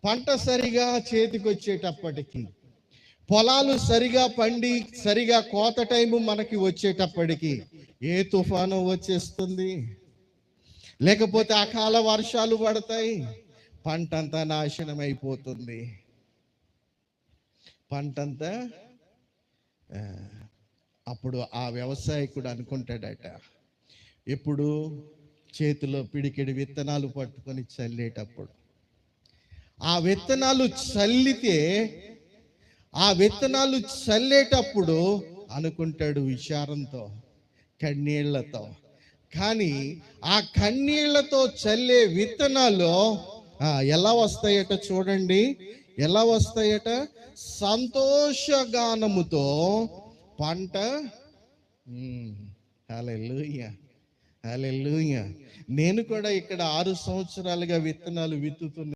పంట సరిగా చేతికి వచ్చేటప్పటికి, పొలాలు సరిగా పండి సరిగా కోత టైము మనకి వచ్చేటప్పటికి ఏ తుఫాను వచ్చేస్తుంది, లేకపోతే అకాల వర్షాలు పడతాయి, పంటంతా నాశనం అయిపోతుంది. పంటంతా అప్పుడు ఆ వ్యవసాయకుడు అనుకుంటాడట, ఎప్పుడు చేతిలో పిడికెడు విత్తనాలు పట్టుకొని చల్లేటప్పుడు, ఆ విత్తనాలు చల్లేటప్పుడు అనుకుంటాడు విచారంతో, కన్నీళ్లతో. కానీ ఆ కన్నీళ్లతో చల్లే విత్తనాలు ఎలా వస్తాయట చూడండి, ఎలా వస్తాయట? సంతోషగానముతో పంట. హల్లెలూయా, హల్లెలూయా. నేను కూడా ఇక్కడ 6 సంవత్సరాలుగా విత్తనాలు విత్తుతున్నా.